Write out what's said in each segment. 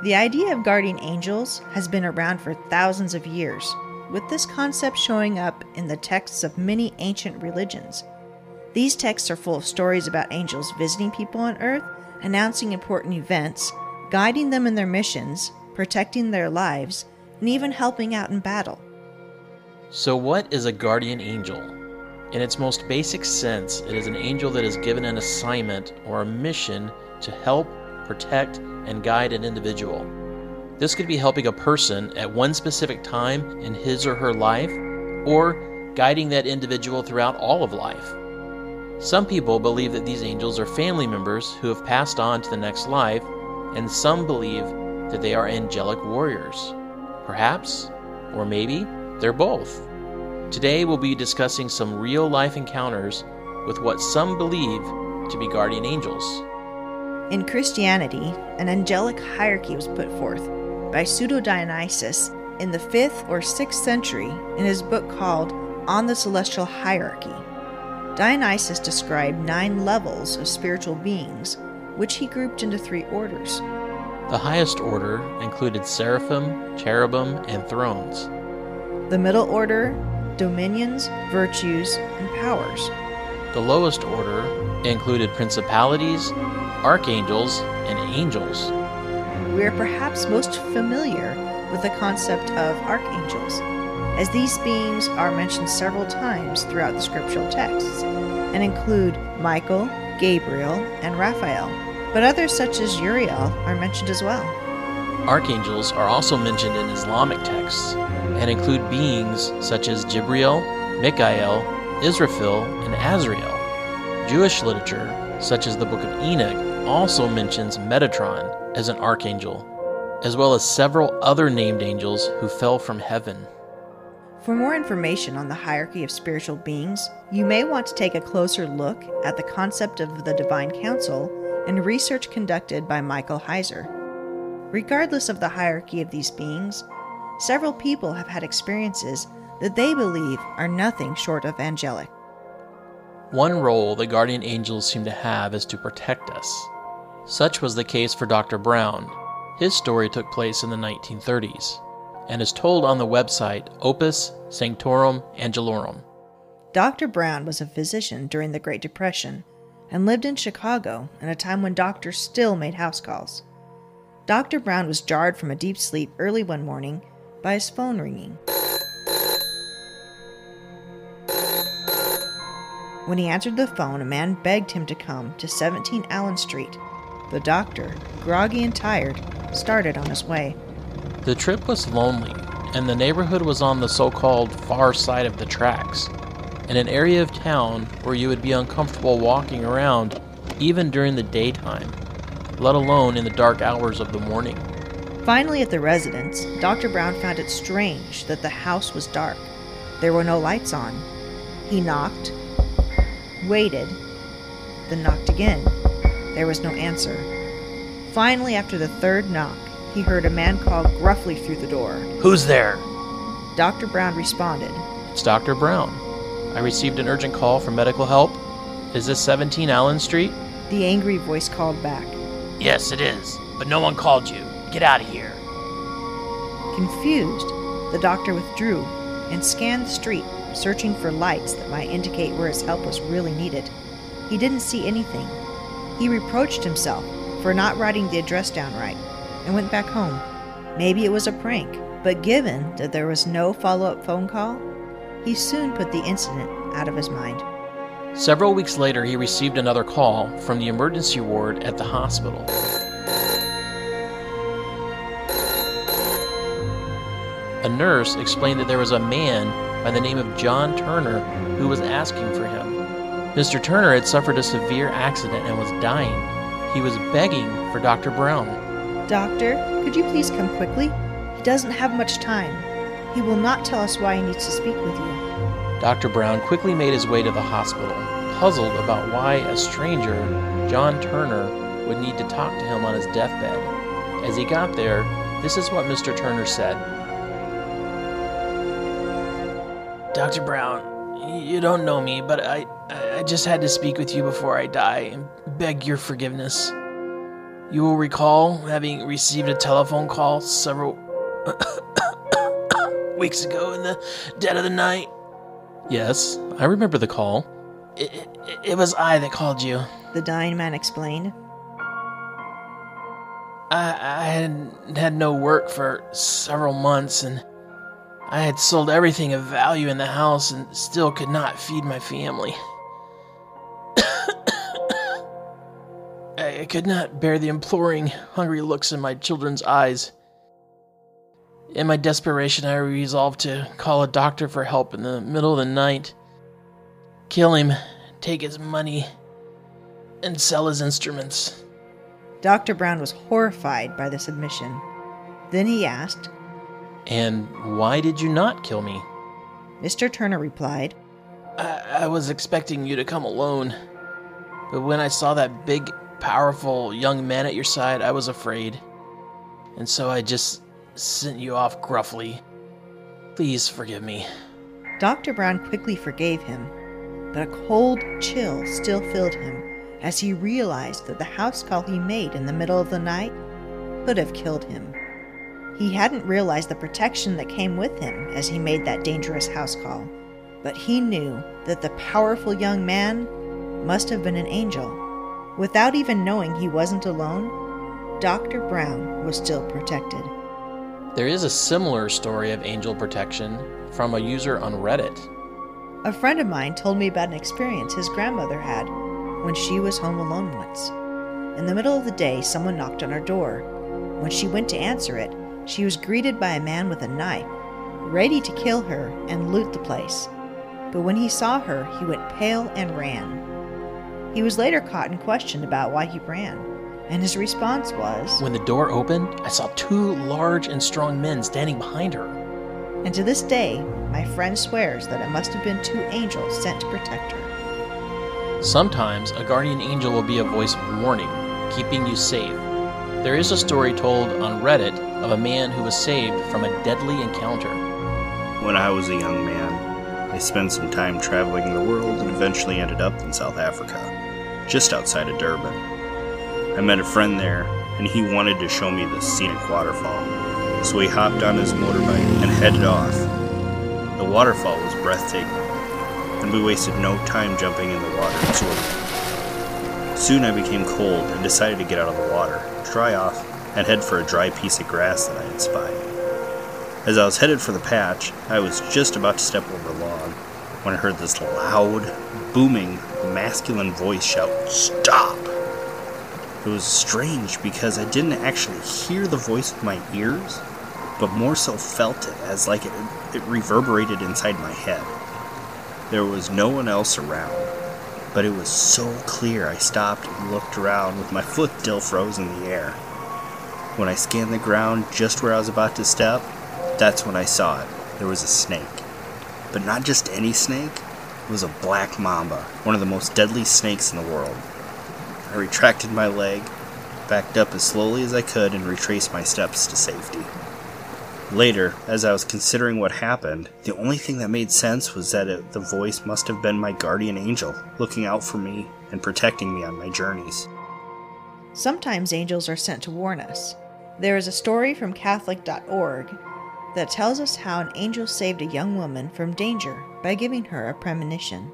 The idea of guardian angels has been around for thousands of years, with this concept showing up in the texts of many ancient religions. These texts are full of stories about angels visiting people on Earth, announcing important events, guiding them in their missions, protecting their lives, and even helping out in battle. So what is a guardian angel? In its most basic sense, it is an angel that is given an assignment or a mission to help, protect, and guide an individual. This could be helping a person at one specific time in his or her life, or guiding that individual throughout all of life. Some people believe that these angels are family members who have passed on to the next life, and some believe that they are angelic warriors. Perhaps, or maybe, they're both. Today we'll be discussing some real-life encounters with what some believe to be guardian angels. In Christianity, an angelic hierarchy was put forth by Pseudo-Dionysius in the 5th or 6th century in his book called On the Celestial Hierarchy. Dionysius described 9 levels of spiritual beings, which he grouped into 3 orders. The highest order included seraphim, cherubim, and thrones. The middle order, dominions, virtues, and powers. The lowest order included principalities, archangels, and angels. We are perhaps most familiar with the concept of archangels, as these beings are mentioned several times throughout the scriptural texts, and include Michael, Gabriel, and Raphael, but others such as Uriel are mentioned as well. Archangels are also mentioned in Islamic texts, and include beings such as Jibril, Mikael, Israfil, and Azrael. Jewish literature, such as the Book of Enoch, also mentions Metatron as an archangel, as well as several other named angels who fell from heaven. For more information on the hierarchy of spiritual beings, you may want to take a closer look at the concept of the Divine Council and research conducted by Michael Heiser. Regardless of the hierarchy of these beings, several people have had experiences that they believe are nothing short of angelic. One role the guardian angels seem to have is to protect us. Such was the case for Dr. Brown. His story took place in the 1930s, and is told on the website Opus Sanctorum Angelorum. Dr. Brown was a physician during the Great Depression and lived in Chicago in a time when doctors still made house calls. Dr. Brown was jarred from a deep sleep early one morning by his phone ringing. When he answered the phone, a man begged him to come to 17 Allen Street. The doctor, groggy and tired, started on his way. The trip was lonely, and the neighborhood was on the so-called far side of the tracks, in an area of town where you would be uncomfortable walking around even during the daytime, let alone in the dark hours of the morning. Finally at the residence, Dr. Brown found it strange that the house was dark. There were no lights on. He knocked, waited, then knocked again. There was no answer. Finally, after the 3rd knock, he heard a man call gruffly through the door. "Who's there?" Dr. Brown responded. "It's Dr. Brown. I received an urgent call for medical help. Is this 17 Allen Street?" The angry voice called back. "Yes, it is, but no one called you. Get out of here." Confused, the doctor withdrew and scanned the street, searching for lights that might indicate where his help was really needed. He didn't see anything. He reproached himself for not writing the address down right and went back home. Maybe it was a prank, but given that there was no follow-up phone call, he soon put the incident out of his mind. Several weeks later, he received another call from the emergency ward at the hospital. A nurse explained that there was a man by the name of John Turner who was asking for him. Mr. Turner had suffered a severe accident and was dying. He was begging for Dr. Brown. "Doctor, could you please come quickly? He doesn't have much time. He will not tell us why he needs to speak with you." Dr. Brown quickly made his way to the hospital, puzzled about why a stranger, John Turner, would need to talk to him on his deathbed. As he got there, this is what Mr. Turner said. "Dr. Brown, you don't know me, but I just had to speak with you before I die and beg your forgiveness." You will recall having received a telephone call several weeks ago in the dead of the night. Yes, I remember the call. It was I that called you. The dying man explained. I had no work for several months, and I had sold everything of value in the house and still could not feed my family. I could not bear the imploring, hungry looks in my children's eyes. In my desperation, I resolved to call a doctor for help in the middle of the night, kill him, take his money, and sell his instruments. Dr. Brown was horrified by this admission. Then he asked, And why did you not kill me? Mr. Turner replied, I was expecting you to come alone, but when I saw that big, powerful young man at your side, I was afraid, and so I just sent you off gruffly. Please forgive me. Dr. Brown quickly forgave him, but a cold chill still filled him as he realized that the house call he made in the middle of the night could have killed him. He hadn't realized the protection that came with him as he made that dangerous house call, but he knew that the powerful young man must have been an angel. Without even knowing he wasn't alone, Dr. Brown was still protected. There is a similar story of angel protection from a user on Reddit. A friend of mine told me about an experience his grandmother had when she was home alone once. In the middle of the day, someone knocked on her door. When she went to answer it, she was greeted by a man with a knife, ready to kill her and loot the place. But when he saw her, he went pale and ran. He was later caught and questioned about why he ran, and his response was, When the door opened, I saw two large and strong men standing behind her. And to this day, my friend swears that it must have been two angels sent to protect her. Sometimes a guardian angel will be a voice of warning, keeping you safe. There is a story told on Reddit of a man who was saved from a deadly encounter. When I was a young man, I spent some time traveling the world and eventually ended up in South Africa, just outside of Durban. I met a friend there, and he wanted to show me this scenic waterfall, so he hopped on his motorbike and headed off. The waterfall was breathtaking, and we wasted no time jumping in the water and swimming. Soon I became cold and decided to get out of the water, dry off, and head for a dry piece of grass that I had spied. As I was headed for the patch, I was just about to step over a log when I heard this loud, booming, masculine voice shout, "Stop!" It was strange because I didn't actually hear the voice with my ears, but more so felt it as like it reverberated inside my head. There was no one else around, but it was so clear I stopped and looked around with my foot still frozen in the air. When I scanned the ground just where I was about to step, that's when I saw it. There was a snake. But not just any snake, it was a black mamba, one of the most deadly snakes in the world. I retracted my leg, backed up as slowly as I could, and retraced my steps to safety. Later, as I was considering what happened, the only thing that made sense was that the voice must have been my guardian angel, looking out for me and protecting me on my journeys. Sometimes angels are sent to warn us. There is a story from Catholic.org that tells us how an angel saved a young woman from danger by giving her a premonition.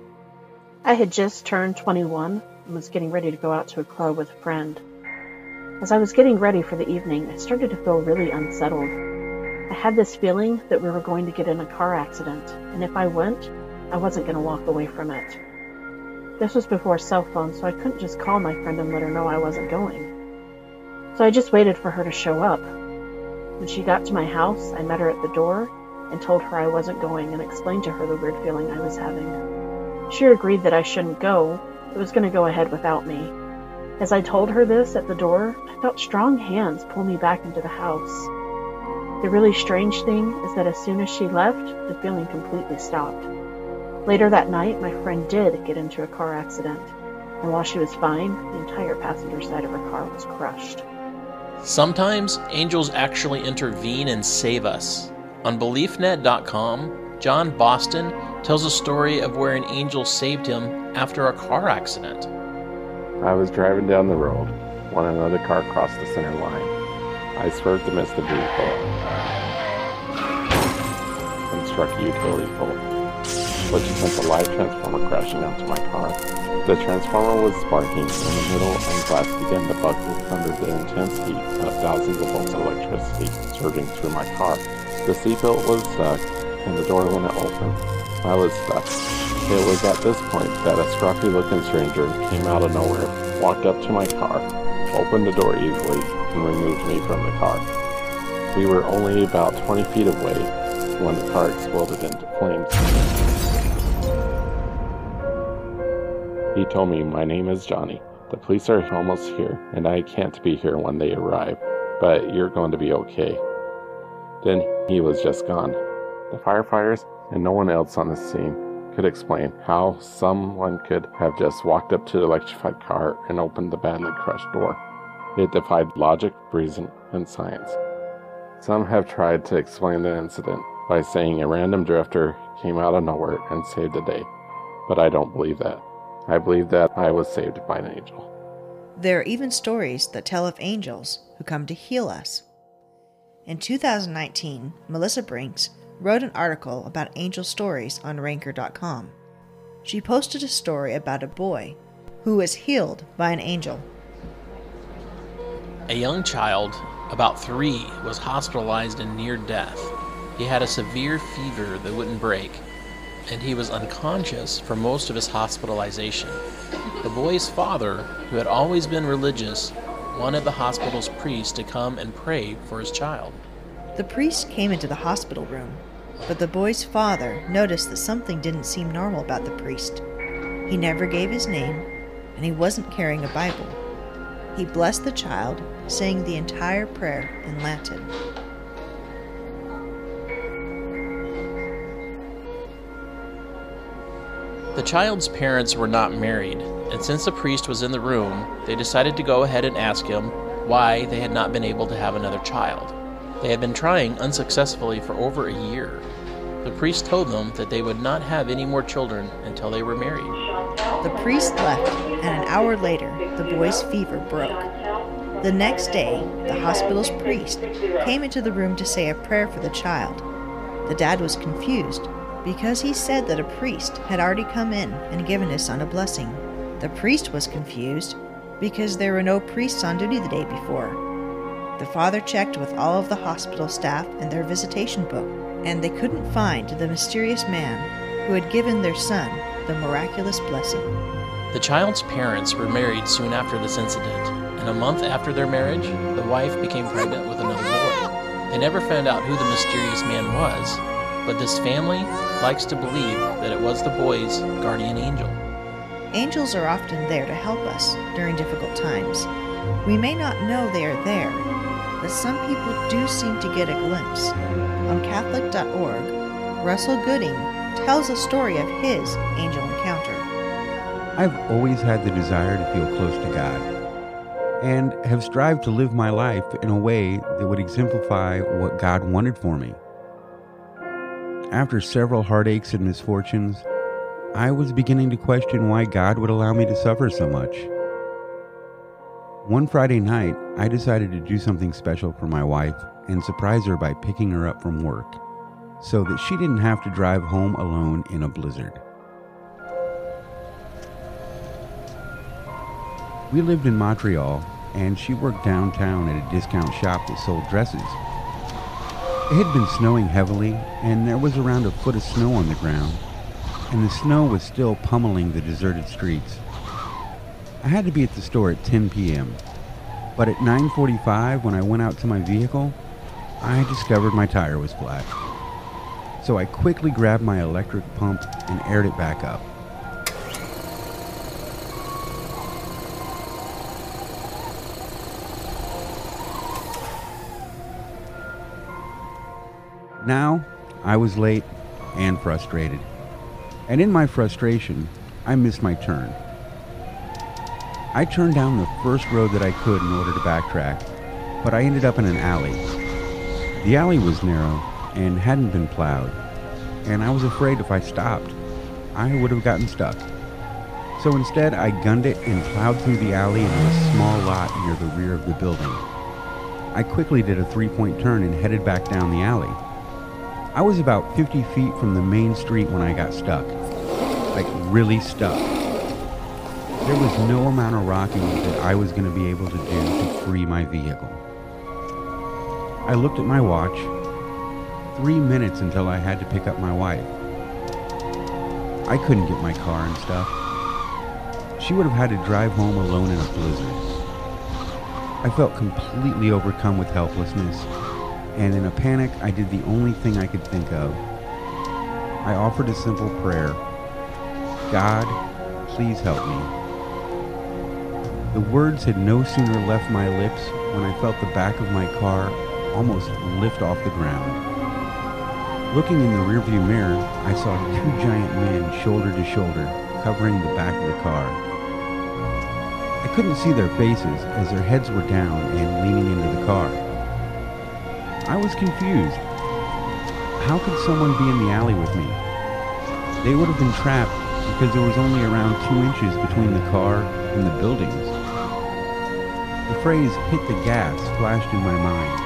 I had just turned 21 and was getting ready to go out to a club with a friend. As I was getting ready for the evening, I started to feel really unsettled. I had this feeling that we were going to get in a car accident, and if I went, I wasn't going to walk away from it. This was before cell phones, so I couldn't just call my friend and let her know I wasn't going. So I just waited for her to show up. When she got to my house, I met her at the door and told her I wasn't going and explained to her the weird feeling I was having. She agreed that I shouldn't go, but was going to go ahead without me. As I told her this at the door, I felt strong hands pull me back into the house. The really strange thing is that as soon as she left, the feeling completely stopped. Later that night, my friend did get into a car accident, and while she was fine, the entire passenger side of her car was crushed. Sometimes angels actually intervene and save us. On BeliefNet.com, John Boston tells a story of where an angel saved him after a car accident. I was driving down the road, when another car crossed the center line. I swerved to miss the vehicle and struck a utility pole, which sent the live transformer crashing onto my car. The transformer was sparking in the middle, and glass began to buckle under the intense heat of thousands of volts of electricity surging through my car. The seatbelt was stuck, and the door wouldn't open. I was stuck. It was at this point that a scruffy-looking stranger came out of nowhere, walked up to my car, opened the door easily, and removed me from the car. We were only about 20 feet away when the car exploded into flames. He told me, "My name is Johnny. The police are almost here, and I can't be here when they arrive, but you're going to be okay." Then he was just gone. The firefighters and no one else on the scene could explain how someone could have just walked up to the electrified car and opened the badly crushed door. It defied logic, reason, and science. Some have tried to explain the incident by saying a random drifter came out of nowhere and saved the day, but I don't believe that. I believe that I was saved by an angel. There are even stories that tell of angels who come to heal us. In 2019, Melissa Brinks wrote an article about angel stories on Ranker.com. She posted a story about a boy who was healed by an angel. A young child, about 3, was hospitalized in near death. He had a severe fever that wouldn't break, and he was unconscious for most of his hospitalization. The boy's father, who had always been religious, wanted the hospital's priest to come and pray for his child. The priest came into the hospital room, but the boy's father noticed that something didn't seem normal about the priest. He never gave his name, and he wasn't carrying a Bible. He blessed the child, saying the entire prayer in Latin. The child's parents were not married, and since the priest was in the room, they decided to go ahead and ask him why they had not been able to have another child. They had been trying unsuccessfully for over a year. The priest told them that they would not have any more children until they were married. The priest left, and an hour later, the boy's fever broke. The next day, the hospital's priest came into the room to say a prayer for the child. The dad was confused because he said that a priest had already come in and given his son a blessing. The priest was confused because there were no priests on duty the day before. The father checked with all of the hospital staff and their visitation book, and they couldn't find the mysterious man who had given their son the miraculous blessing. The child's parents were married soon after this incident, and a month after their marriage, the wife became pregnant with another boy. They never found out who the mysterious man was, but this family likes to believe that it was the boy's guardian angel. Angels are often there to help us during difficult times. We may not know they are there, but some people do seem to get a glimpse. On Catholic.org, Russell Gooding tells a story of his angel encounter. I've always had the desire to feel close to God, and have strived to live my life in a way that would exemplify what God wanted for me. After several heartaches and misfortunes, I was beginning to question why God would allow me to suffer so much. One Friday night, I decided to do something special for my wife and surprise her by picking her up from work, so that she didn't have to drive home alone in a blizzard. We lived in Montreal, and she worked downtown at a discount shop that sold dresses. It had been snowing heavily, and there was around a foot of snow on the ground, and the snow was still pummeling the deserted streets. I had to be at the store at 10 p.m., but at 9:45, when I went out to my vehicle, I discovered my tire was flat. So I quickly grabbed my electric pump and aired it back up. Now, I was late and frustrated. And in my frustration, I missed my turn. I turned down the first road that I could in order to backtrack, but I ended up in an alley. The alley was narrow and hadn't been plowed, and I was afraid if I stopped, I would have gotten stuck. So instead, I gunned it and plowed through the alley into a small lot near the rear of the building. I quickly did a 3-point turn and headed back down the alley. I was about 50 feet from the main street when I got stuck. Like, really stuck. There was no amount of rocking that I was going to be able to do to free my vehicle. I looked at my watch. 3 minutes until I had to pick up my wife. I couldn't get my car and stuff. She would have had to drive home alone in a blizzard. I felt completely overcome with helplessness, and in a panic, I did the only thing I could think of. I offered a simple prayer. God, please help me. The words had no sooner left my lips when I felt the back of my car almost lift off the ground. Looking in the rearview mirror, I saw 2 giant men shoulder to shoulder, covering the back of the car. I couldn't see their faces as their heads were down and leaning into the car. I was confused. How could someone be in the alley with me? They would have been trapped because there was only around 2 inches between the car and the buildings. The phrase "hit the gas" flashed in my mind,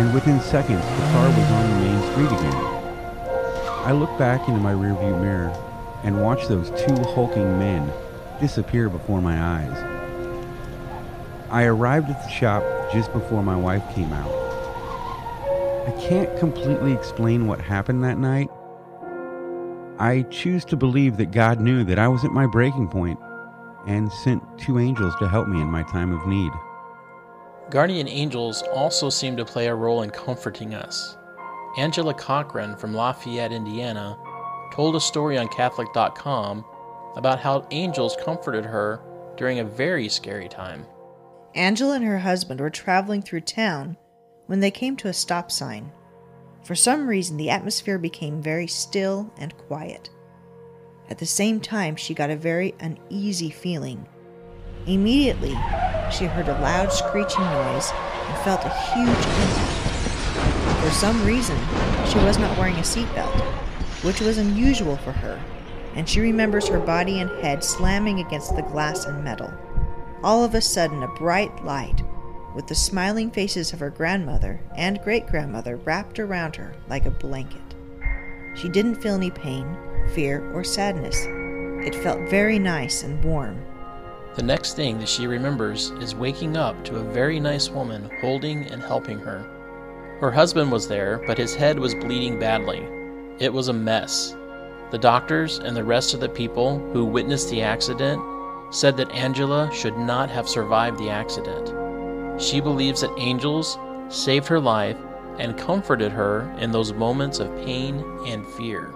and within seconds the car was on the main street again. I looked back into my rearview mirror and watched those 2 hulking men disappear before my eyes. I arrived at the shop just before my wife came out. I can't completely explain what happened that night. I choose to believe that God knew that I was at my breaking point and sent 2 angels to help me in my time of need. Guardian angels also seem to play a role in comforting us. Angela Cochran from Lafayette, Indiana, told a story on Catholic.com about how angels comforted her during a very scary time. Angela and her husband were traveling through town when they came to a stop sign. For some reason, the atmosphere became very still and quiet. At the same time, she got a very uneasy feeling. Immediately, she heard a loud screeching noise and felt a huge impact. For some reason, she was not wearing a seatbelt, which was unusual for her, and she remembers her body and head slamming against the glass and metal. All of a sudden, a bright light, with the smiling faces of her grandmother and great-grandmother wrapped around her like a blanket. She didn't feel any pain, fear, or sadness. It felt very nice and warm. The next thing that she remembers is waking up to a very nice woman holding and helping her. Her husband was there, but his head was bleeding badly. It was a mess. The doctors and the rest of the people who witnessed the accident said that Angela should not have survived the accident. She believes that angels saved her life and comforted her in those moments of pain and fear.